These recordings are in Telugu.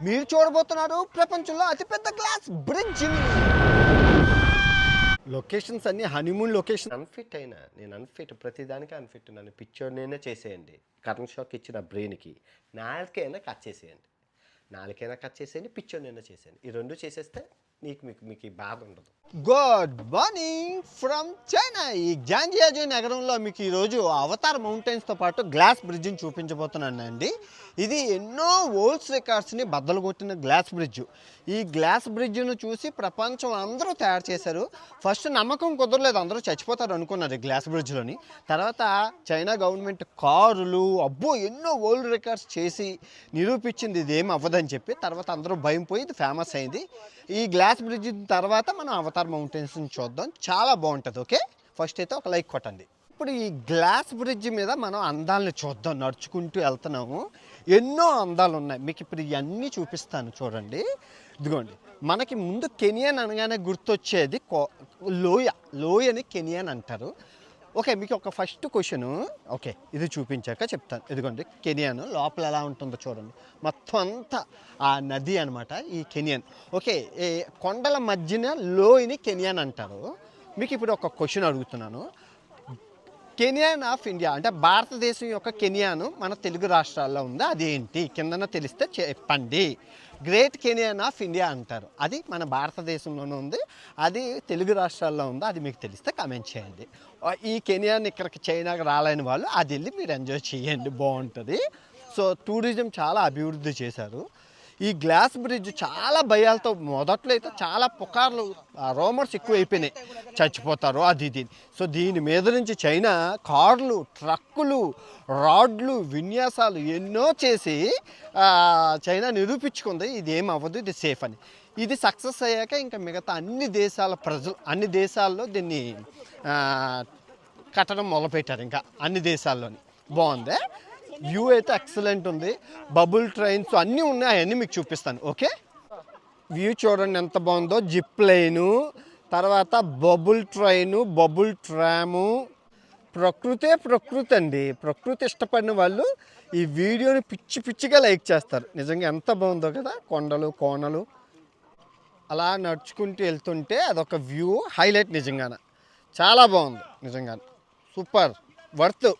మీరు చూడబోతున్నారు ప్రపంచంలో అతిపెద్ద గ్లాస్ బ్రిడ్జ్. లొకేషన్స్ అన్ని హనీమూన్ లొకేషన్. అన్ఫిట్ అయినా నేను అన్ఫిట్, ప్రతిదానికి అన్ఫిట్. నన్ను పిక్చర్నైనా చేసేయండి, కరెంట్ షాక్ ఇచ్చిన బ్రెయిన్కి. నాలుకైనా కట్ చేసేయండి, పిక్చర్నైనా చేసేయండి. ఈ రెండు చేసేస్తే మీకు బాధ ఉండదు. Good morning from China. ఈ జాంజియాజు నగరంలో మీకు ఈరోజు అవతార్ మౌంటైన్స్తో పాటు గ్లాస్ బ్రిడ్జ్ని చూపించబోతున్నానండి. ఇది ఎన్నో వరల్డ్స్ రికార్డ్స్ని బద్దలు కొట్టిన గ్లాస్ బ్రిడ్జ్. ఈ గ్లాస్ బ్రిడ్జ్ను చూసి ప్రపంచం అందరూ తయారు చేశారు. ఫస్ట్ నమ్మకం కుదరలేదు, అందరూ చచ్చిపోతారు అనుకున్నారు ఈ గ్లాస్ బ్రిడ్జ్లోని. తర్వాత చైనా గవర్నమెంట్ కారులు ఎన్నో వరల్డ్ రికార్డ్స్ చేసి నిరూపించింది ఇది ఏం అవ్వదని చెప్పి. తర్వాత అందరూ భయం పోయి ఇది ఫేమస్ అయింది. ఈ గ్లాస్ బ్రిడ్జ్ తర్వాత మనం అవతార్ మౌంటైన్స్ని చూద్దాం, చాలా బాగుంటుంది. ఓకే, ఫస్ట్ అయితే ఒక లైక్ కొట్టండి. ఇప్పుడు ఈ గ్లాస్ బ్రిడ్జ్ మీద మనం అందాలను చూద్దాం. నడుచుకుంటూ వెళ్తున్నాము, ఎన్నో అందాలు ఉన్నాయి. మీకు ఇప్పుడు ఇవన్నీ చూపిస్తాను చూడండి. ఇదిగోండి, మనకి ముందు కెనియన్ అనగానే గుర్తొచ్చేది లోయని కెనియన్ అంటారు. ఓకే, మీకు ఒక ఫస్ట్ క్వశ్చను. ఓకే, ఇది చూపించాక చెప్తాను. ఇదిగోండి కెనియన్, లోపల ఎలా ఉంటుందో చూడండి. మొత్తం అంతా ఆ నది అనమాట ఈ కెనియన్. ఓకే, కొండల మధ్యన లోయని కెనియన్ అంటారు. మీకు ఇప్పుడు ఒక క్వశ్చన్ అడుగుతున్నాను. కెనియన్ ఆఫ్ ఇండియా అంటే భారతదేశం యొక్క కెనియాను మన తెలుగు రాష్ట్రాల్లో ఉందా, అదేంటి కిందన తెలిస్తే చెప్పండి. గ్రేట్ కెనియన్ ఆఫ్ ఇండియా అంటారు, అది మన భారతదేశంలోనే ఉంది. అది తెలుగు రాష్ట్రాల్లో ఉందా, అది మీకు తెలిస్తే కామెంట్ చేయండి. ఈ కెనియాని ఇక్కడికి చైనాకి రాలేని వాళ్ళు అది వెళ్ళి మీరు ఎంజాయ్ చేయండి, బాగుంటుంది. సో టూరిజం చాలా అభివృద్ధి చేశారు. ఈ గ్లాస్ బ్రిడ్జ్ చాలా భయాలతో, మొదట్లో అయితే చాలా పుకార్లు, రోమర్స్ ఎక్కువ అయిపోయినాయి, చచ్చిపోతారు అది ఇది. సో దీని మీద నుంచి చైనా కార్లు, ట్రక్కులు, రాడ్లు, విన్యాసాలు ఎన్నో చేసి చైనా నిరూపించుకుంది ఇది ఏం అవ్వదు, ఇది సేఫ్ అని. ఇది సక్సెస్ అయ్యాక ఇంకా మిగతా అన్ని దేశాల ప్రజలు అన్ని దేశాల్లో దీన్ని కట్టడం మొదలుపెట్టారు. ఇంకా అన్ని దేశాల్లోని బాగుంది. వ్యూ అయితే ఎక్సలెంట్ ఉంది. బబుల్ ట్రైన్స్ అన్నీ ఉన్నాయి, అవన్నీ మీకు చూపిస్తాను. ఓకే, వ్యూ చూడండి ఎంత బాగుందో. జిప్ లైను, తర్వాత బబుల్ ట్రైను, బబుల్ ట్రాము. ప్రకృతి అండి. ప్రకృతి ఇష్టపడిన వాళ్ళు ఈ వీడియోని పిచ్చిగా లైక్ చేస్తారు. నిజంగా ఎంత బాగుందో కదా. కొండలు, కోనలు అలా నడుచుకుంటూ వెళ్తుంటే అదొక వ్యూ హైలైట్. నిజంగానే చాలా బాగుంది, నిజంగానే సూపర్ వర్త్.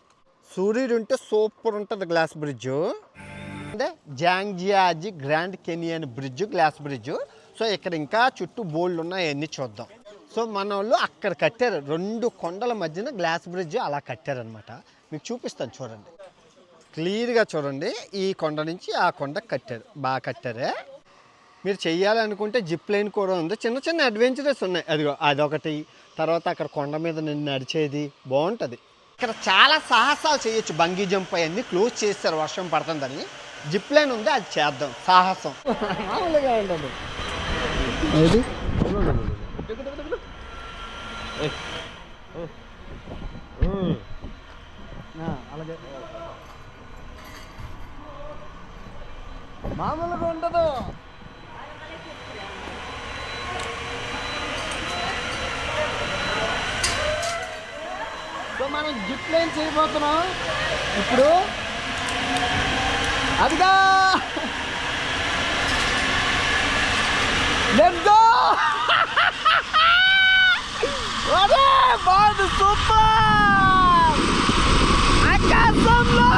సూర్యుడు ఉంటే సూపర్ ఉంటుంది గ్లాస్ బ్రిడ్జ్. అంటే Zhangjiajie grand canyon bridge, glass bridge. So ఇక్కడ ఇంకా చుట్టూ బోల్డ్ ఉన్నాయి, అవన్నీ చూద్దాం. సో మన వాళ్ళు అక్కడ కట్టారు, 2 కొండల మధ్యన గ్లాస్ బ్రిడ్జ్ అలా కట్టారనమాట. మీకు చూపిస్తాను చూడండి, క్లియర్గా చూడండి. ఈ కొండ నుంచి ఆ కొండ కట్టారు, బాగా కట్టారే. మీరు చెయ్యాలనుకుంటే జిప్ లైన్ కూడా ఉంది, చిన్న అడ్వెంచరస్ ఉన్నాయి. అదొకటి. తర్వాత అక్కడ కొండ మీద నేను నడిచేది బాగుంటుంది. ఇక్కడ చాలా సాహసాలు చేయొచ్చు. బంగీ జంప్ అవన్నీ క్లోజ్ చేస్తారు వర్షం పడుతుందని. జిప్ లైన్ ఉంది, అది చేద్దాం సాహసం. మామూలుగా ఉండదు. అలాగే మామూలుగా ఉండదు. సో మనం జిప్ లైన్ చేయబోతున్నాం ఇప్పుడు. అదిగా లెట్స్ గో. అరే బాగుంది, సూపర్. ఆకాశంలో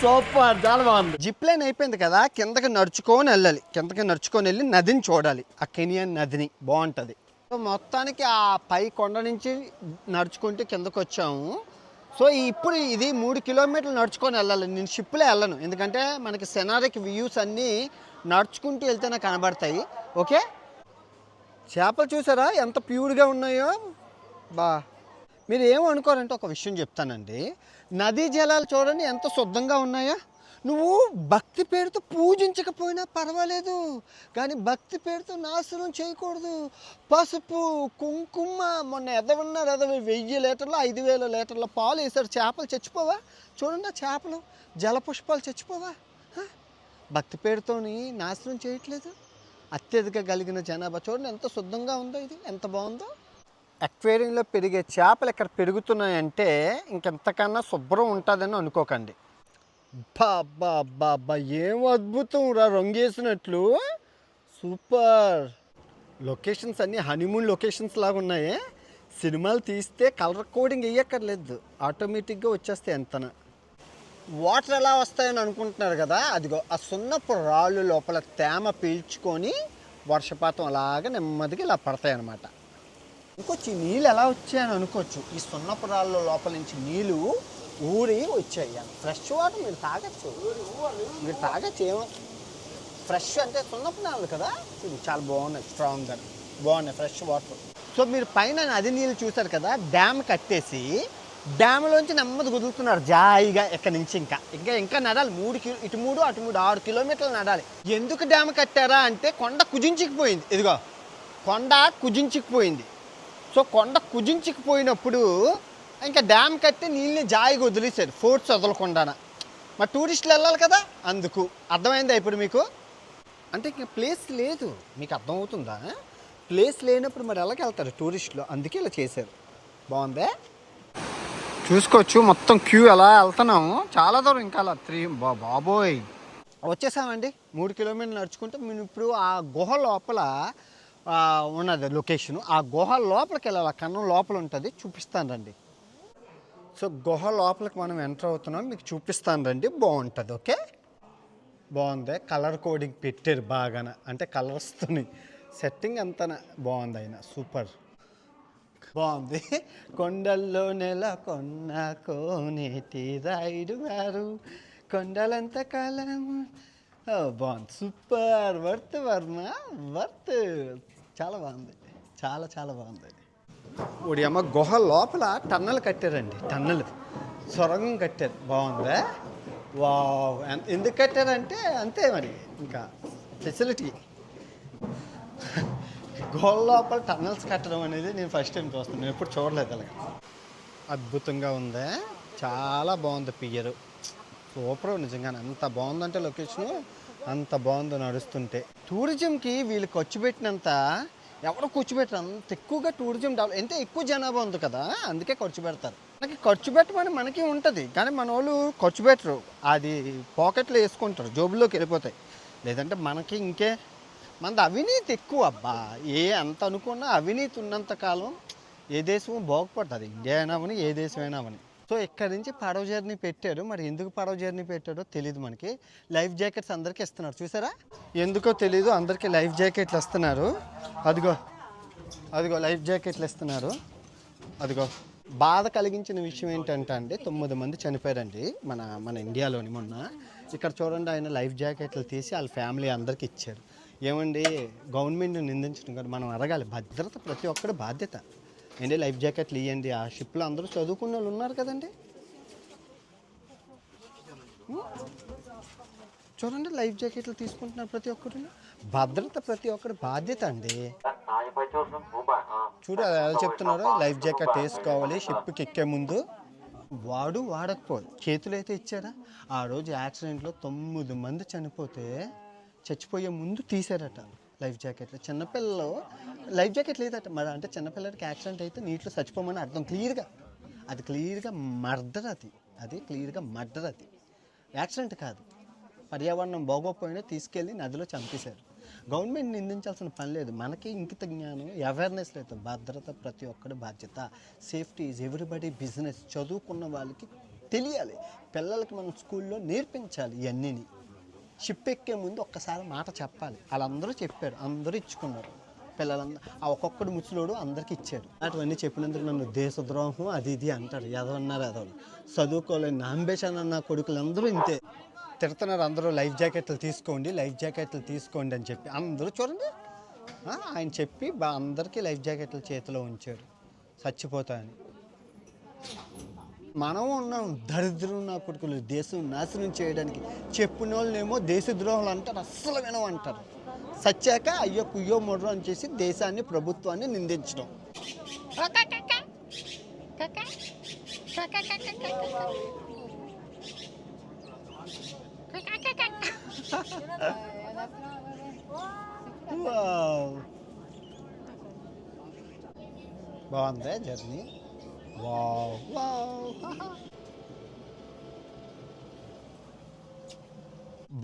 సూపర్, చాలా బాగుంది. జిప్ లైన్ అయిపోయింది కదా, కిందకి నడుచుకొని వెళ్ళాలి. కిందకి నడుచుకొని వెళ్ళి నదిని చూడాలి, ఆ కెనియన్ నదిని. బాగుంటుంది. సో మొత్తానికి ఆ పై కొండ నుంచి నడుచుకుంటూ కిందకు వచ్చాము. సో ఇప్పుడు ఇది 3 కిలోమీటర్లు నడుచుకొని వెళ్ళాలి. నేను షిప్లో వెళ్ళను, ఎందుకంటే మనకి సెనారిక్ వ్యూస్ అన్నీ నడుచుకుంటూ వెళ్తేనే కనబడతాయి. ఓకే, చేపలు చూసారా ఎంత ప్యూర్గా ఉన్నాయో. బా మీరు ఏమనుకోరంటే ఒక విషయం చెప్తానండి. నదీ జలాలు చూడండి ఎంత శుద్ధంగా ఉన్నాయా. నువ్వు భక్తి పేరుతో పూజించకపోయినా పర్వాలేదు, కానీ భక్తి పేరుతో నాశనం చేయకూడదు. పసుపు కుంకుమ మొన్న ఎదవన్నారు 1000 లీటర్లు 5000 లీటర్ల పాలు వేసారు. చేపలు చచ్చిపోవా? చూడండి ఆ చేపలు జలపుష్పాలు చచ్చిపోవా? భక్తి పేరుతోని నాశనం చేయట్లేదు. అత్యధిక కలిగిన జనాభా చూడండి ఎంత శుద్ధంగా ఉందో, ఇది ఎంత బాగుందో. అక్వేరియంలో పెరిగే చేపలు ఇక్కడ పెరుగుతున్నాయంటే ఇంకెంతకన్నా శుభ్రం ఉంటుందని అనుకోకండి. బాబా బాబా ఏం అద్భుతం రా, రంగేసినట్లు సూపర్. లొకేషన్స్ అన్నీ హనీమూన్ లొకేషన్స్ లాగా ఉన్నాయి. సినిమాలు తీస్తే కలర్ కోడింగ్ వేయక్కర్లేదు, ఆటోమేటిక్గా వచ్చేస్తాయి ఎంతన. వాటర్ ఎలా వస్తాయని అనుకుంటున్నారు కదా, అదిగో ఆ సున్నపు రాళ్ళు లోపల తేమ పీల్చుకొని వర్షపాతం అలాగా నెమ్మదిగా ఇలా పడతాయి అన్నమాట. ఇంకొచ్చి నీళ్ళు ఎలా వచ్చాయని అనుకోవచ్చు. ఈ సున్నపు రాళ్ళ లోపల నుంచి నీళ్ళు ఊరి వచ్చాయి. ఫ్రెష్ వాటర్ మీరు తాగచ్చు ఏమో. ఫ్రెష్ అంటే సున్నపు రాళ్ళు కదా, ఇది చాలా బాగున్నాయి, స్ట్రాంగ్గా బాగున్నాయి ఫ్రెష్ వాటర్. సో మీరు పైన నది నీళ్ళు చూసారు కదా, డ్యామ్ కట్టేసి డ్యామ్లోంచి నెమ్మది కుదురుతున్నారు జాయిగా. ఎక్కడి నుంచి ఇంకా నడాలి 3 ఇటు 3 అటు 3 6 కిలోమీటర్లు నడాలి. ఎందుకు డ్యామ్ కట్టారా అంటే కొండ కుజించికిపోయింది. ఇదిగో కొండ కుజించికిపోయింది. సో కొండ కుజించికిపోయినప్పుడు ఇంకా డ్యామ్ కట్టి నీళ్ళని జాయిగా వదిలేశారు, ఫోర్ట్స్ వదలకుండాన. మరి టూరిస్టులు వెళ్ళాలి కదా, అందుకు. అర్థమైందా ఇప్పుడు మీకు? అంటే ఇంకా ప్లేస్ లేదు, మీకు అర్థమవుతుందా? ప్లేస్ లేనప్పుడు మరి ఎలాగ వెళ్తారు టూరిస్టులు, అందుకే ఇలా చేశారు. బాగుందే, చూసుకోవచ్చు. మొత్తం క్యూ ఎలా వెళ్తున్నాము, చాలా దూరం ఇంకా అలా 3 బాబోయ్ వచ్చేసామండి. 3 కిలోమీటర్లు నడుచుకుంటే మేము ఇప్పుడు ఆ గుహ లోపల ఉన్నది లొకేషను. ఆ గుహ లోపలికి వెళ్ళాలి, కన్నం లోపల ఉంటుంది, చూపిస్తాను రండి. సో గుహ లోపలికి మనం ఎంటర్ అవుతున్నాం, మీకు చూపిస్తాను రండి, బాగుంటుంది. ఓకే, బాగుంది. కలర్ కోడింగ్ పెట్టారు బాగాన, అంటే కలర్స్తో సెట్టింగ్ అంతా బాగుంది. అయినా సూపర్ బాగుంది. కొండల్లో నెలకొన్న కోనేటి రాయుడు గారు కొండలంత కాలం. బాగుంది, సూపర్. వర్మ వర్త్. చాలా బాగుంది, చాలా బాగుంది. ఒడియమ్మ గుహ లోపల టన్నల్ కట్టారండి, టన్నల్ సొరంగం కట్టారు. బాగుందా? వావ్. ఎందుకు కట్టారంటే అంతే మరి, ఇంకా ఫెసిలిటీ. గుహ లోపల టన్నల్స్ కట్టడం అనేది నేను ఫస్ట్ టైం చూస్తాను, నేను ఎప్పుడు చూడలేదు అలాగా. అద్భుతంగా ఉందా, చాలా బాగుంది. పియ్యరు సూపర్ నిజంగా. అంత బాగుందంటే లొకేషను, అంత బాగుంది నడుస్తుంటే. టూరిజంకి వీళ్ళు ఖర్చు పెట్టినంత ఎవరు ఖర్చు పెట్టరు. అంత ఎక్కువగా టూరిజం డెవలప్ అంటే ఎక్కువ జనాభా ఉంది కదా, అందుకే ఖర్చు పెడతారు. మనకి ఖర్చు పెట్టమని మనకి ఉంటుంది, కానీ మన వాళ్ళు ఖర్చు పెట్టరు. అది పాకెట్లో వేసుకుంటారు, జోబుల్లోకి వెళ్ళిపోతాయి. లేదంటే మనకి ఇంకే మనది అవినీతి ఎక్కువ. అబ్బా అంత అనుకున్నా అవినీతి ఉన్నంత కాలం ఏ దేశము బాగుపడుతుంది, ఇండియా అయినా అవని ఏ దేశం అయినా అవని. సో ఇక్కడి నుంచి పడవ జర్నీ పెట్టారు. మరి ఎందుకు పడవ జర్నీ పెట్టారో తెలియదు మనకి. లైఫ్ జాకెట్స్ అందరికీ ఇస్తున్నారు, చూసారా? ఎందుకో తెలీదు, అందరికీ లైఫ్ జాకెట్లు ఇస్తున్నారు. అదిగో లైఫ్ జాకెట్లు ఇస్తున్నారు. అదిగో బాధ కలిగించిన విషయం ఏంటంటే అండి, 9 మంది చనిపోయారండి మన ఇండియాలోని మొన్న. ఇక్కడ చూడండి, ఆయన లైఫ్ జాకెట్లు తీసి వాళ్ళ ఫ్యామిలీ అందరికీ ఇచ్చారు. ఏమండి, గవర్నమెంట్ని నిందించడం కాదు, మనం అడగాలి. భద్రత ప్రతి ఒక్కరి బాధ్యత ఏంటి. లైఫ్ జాకెట్లు ఇవ్వండి. ఆ షిప్లో అందరూ చదువుకున్న వాళ్ళు ఉన్నారు కదండి, చూడండి లైఫ్ జాకెట్లు తీసుకుంటున్నారు ప్రతి ఒక్కరు. భద్రత ప్రతి ఒక్కరి బాధ్యత అండి. చూడు ఎలా చెప్తున్నారు, లైఫ్ జాకెట్ వేసుకోవాలి షిప్కి ఎక్కే ముందు. వాడకపోదు, చేతులు అయితే ఇచ్చారా? ఆ రోజు యాక్సిడెంట్లో 9 మంది చచ్చిపోయే ముందు తీసారట లైఫ్ జాకెట్లు. చిన్నపిల్లలు లైఫ్ జాకెట్ లేదట మరి, అంటే చిన్నపిల్లలకి యాక్సిడెంట్ అయితే నీటిలో చచ్చిపోమని అర్థం. క్లియర్గా మర్డర్. అది క్లియర్గా మర్డర్. అది యాక్సిడెంట్ కాదు. పర్యావరణం బాగోపోయినా తీసుకెళ్ళి నదిలో చంపేశారు. గవర్నమెంట్ నిందించాల్సిన పని లేదు. మనకి ఇంకిత జ్ఞానం, అవేర్నెస్ లేదు. భద్రత ప్రతి ఒక్కరి బాధ్యత. Safety is everybody business. చదువుకున్న వాళ్ళకి తెలియాలి, పిల్లలకి మనం స్కూల్లో నేర్పించాలి ఇవన్నీని. షిప్ ఎక్కే ముందు ఒక్కసారి మాట చెప్పాలి. వాళ్ళందరూ చెప్పారు, అందరూ ఇచ్చుకున్నారు. పిల్లలందరూ ఆ ఒక్కొక్కడు ముసలోడు అందరికీ ఇచ్చాడు. అటువన్నీ చెప్పినందుకు నన్ను దేశద్రోహం అది ఇది అంటారు. ఎదవన్నారు ఎదవలు, చదువుకోలేని నాంబేషన్ అన్న కొడుకులు అందరూ ఇంతే తిడుతున్నారు. అందరూ లైఫ్ జాకెట్లు తీసుకోండి అని చెప్పి అందరూ చూడండి. ఆయన చెప్పి అందరికీ లైఫ్ జాకెట్లు చేతిలో ఉంచాడు చచ్చిపోతాయని. మనం ఉన్నాం దరిద్రం నా కొడుకులు దేశం నాశనం చేయడానికి. చెప్పిన వాళ్ళనేమో దేశద్రోహులు అంటారు, అస్సలు వినమంటారు. సచ్చాక అయ్యో కుయ్యో మొడ్రో అని చేసి దేశాన్ని ప్రభుత్వాన్ని నిందించడం. వావ్. బాగుందా జర్నీ? Wow wow.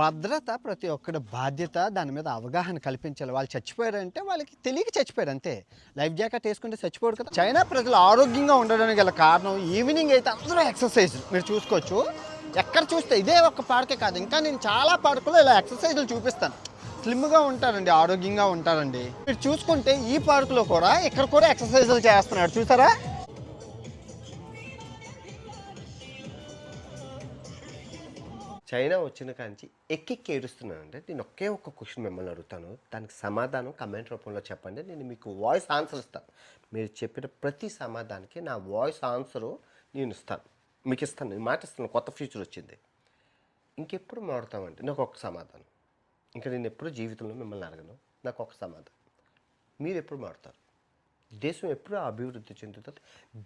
భద్రత ప్రతి ఒక్కరి బాధ్యత. దాని మీద అవగాహన కల్పించాలి. వాళ్ళు చచ్చిపోయారంటే వాళ్ళకి తెలియక చచ్చిపోయారు అంతే. లైఫ్ జాకెట్ వేసుకుంటే చచ్చిపోడు కదా. చైనా ప్రజలు ఆరోగ్యంగా ఉండడానికి గల కారణం ఈవినింగ్ అయితే అందరూ ఎక్సర్సైజ్ మీరు చూసుకోవచ్చు. ఎక్కడ చూస్తే ఇదే ఒక్క పార్కే కాదు, ఇంకా నేను చాలా పార్కులో ఇలా ఎక్సర్సైజులు చూపిస్తాను. స్లిమ్గా ఉంటారండి, ఆరోగ్యంగా ఉంటారండి. మీరు చూసుకుంటే ఈ పార్కులో కూడా ఇక్కడ కూడా ఎక్సర్సైజులు చేస్తున్నాడు చూసారా. చైనా వచ్చిన కాంచి ఎక్కెక్కి ఏడుస్తున్నానంటే నేను ఒకే ఒక్క క్వశ్చన్ మిమ్మల్ని అడుగుతాను, దానికి సమాధానం కమెంట్ రూపంలో చెప్పండి. నేను మీకు వాయిస్ ఆన్సర్ ఇస్తాను. మీరు చెప్పిన ప్రతి సమాధానానికి నా వాయిస్ ఆన్సరు నేను ఇస్తాను, మీకు ఇస్తాను. నేను మాట ఇస్తాను. కొత్త ఫ్యూచర్ వచ్చింది. ఇంకెప్పుడు మారుతామంటే నాకు ఒక సమాధానం. ఇంకా నేను ఎప్పుడు జీవితంలో మిమ్మల్ని అడగను. నాకు ఒక సమాధానం. మీరు ఎప్పుడు మారుతారు? దేశం ఎప్పుడు అభివృద్ధి చెందుతుంది?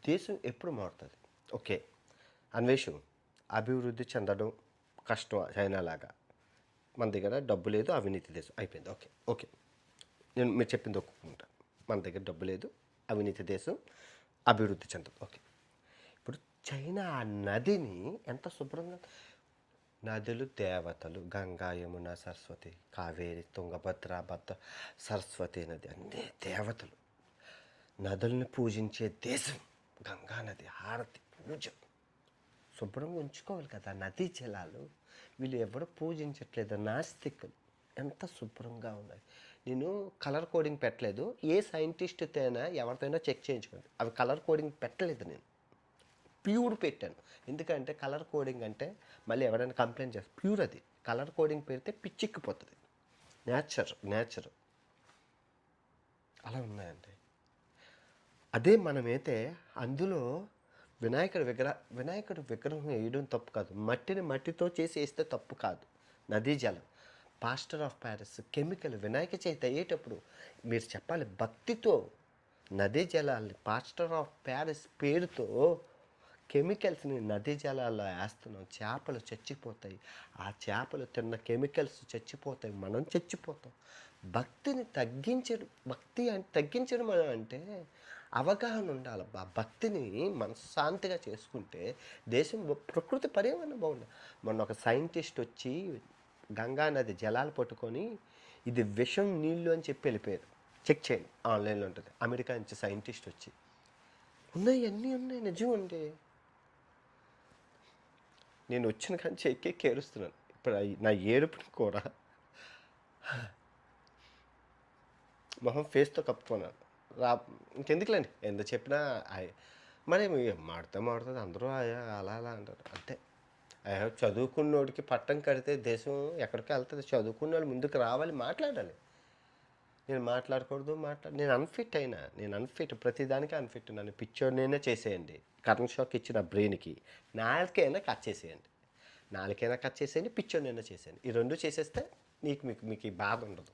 దేశం ఎప్పుడు మారుతుంది? ఓకే, అన్వేషం అభివృద్ధి చెందడం కష్టం చైనా లాగా. మన దగ్గర డబ్బు లేదు, అవినీతి దేశం అయిపోయింది. ఓకే ఓకే, నేను మీరు చెప్పింది ఒప్పుకుంటాను. మన దగ్గర డబ్బు లేదు, అవినీతి దేశం, అభివృద్ధి చెందదు. ఓకే, ఇప్పుడు చైనా ఆ నదిని ఎంత శుభ్రంగా, నదులు దేవతలు, గంగా యమున సరస్వతి కావేరి తుంగభద్ర భద్ర సరస్వతి నది అన్నీ దేవతలు. నదుల్ని పూజించే దేశం గంగా నది. హారతి పూజ శుభ్రంగా ఉంచుకోవాలి కదా నదీ జలాలు. వీళ్ళు ఎవరు పూజించట్లేదు, నాస్తికులు. ఎంత శుభ్రంగా ఉన్నాయి. నేను కలర్ కోడింగ్ పెట్టలేదు. ఏ సైంటిస్ట్తోనైనా ఎవరితోనైనా చెక్ చేయించుకోండి. అవి కలర్ కోడింగ్ పెట్టలేదు, నేను ప్యూర్ పెట్టాను. ఎందుకంటే కలర్ కోడింగ్ అంటే మళ్ళీ ఎవరైనా కంప్లైంట్ చేస్తారు. ప్యూర్ అది. కలర్ కోడింగ్ పెడితే పిచ్చెక్కిపోతుంది. నేచర్ అలా ఉన్నాయండి. అదే మనమైతే అందులో వినాయకుడు విగ్రహం వేయడం తప్పు కాదు. మట్టిని మట్టితో చేసి వేస్తే తప్పు కాదు. నదీ జలం, pastor of Paris, chemical Vinayaka Chavithi అయ్యేటప్పుడు మీరు చెప్పాలి భక్తితో. నదీ జలాల్ని పాస్టర్ ఆఫ్ ప్యారిస్ పేరుతో కెమికల్స్ని నదీ జలాల్లో వేస్తున్నాం. చేపలు చచ్చిపోతాయి. ఆ చేపలు తిన్న కెమికల్స్ చచ్చిపోతాయి, మనం చచ్చిపోతాం. భక్తిని తగ్గించడం అంటే అవగాహన ఉండాలి. భక్తిని మనశ్శాంతిగా చేసుకుంటే దేశం ప్రకృతి పర్యావరణం బాగుంది. మొన్న ఒక సైంటిస్ట్ వచ్చి గంగా నది జలాలు పట్టుకొని ఇది విషం నీళ్ళు అని చెప్పి వెళ్ళిపోయారు. చెక్ చేయండి, ఆన్లైన్లో ఉంటుంది. అమెరికా నుంచి సైంటిస్ట్ వచ్చి ఉన్నాయి, అన్నీ ఉన్నాయి, నిజం అండి. నేను వచ్చిన కానీ ఎక్కెక్కి ఏడుస్తున్నాను. ఇప్పుడు నా ఏడుపుని కూడా మొహం ఫేస్తో కప్పుకున్నాను. ఇంకెందుకులేండి, ఎంత చెప్పినా మరి మాడుతుంది అందరూ అలా అంటారు అంతే. చదువుకున్నోడికి పట్టం కడితే దేశం ఎక్కడికి వెళ్తుంది. చదువుకున్న వాళ్ళు ముందుకు రావాలి, మాట్లాడాలి. నేను మాట్లాడకూడదు, నేను అన్ఫిట్, ప్రతిదానికి అన్ఫిట్. నన్ను పిచ్చోడినైనా చేసేయండి, కరెంట్ షాక్ ఇచ్చిన బ్రెయిన్కి. నాలుకైనా కట్ చేసేయండి, పిచ్చోడినైనా చేసేయండి. ఈ రెండు చేసేస్తే మీకు ఈ బాధ ఉండదు.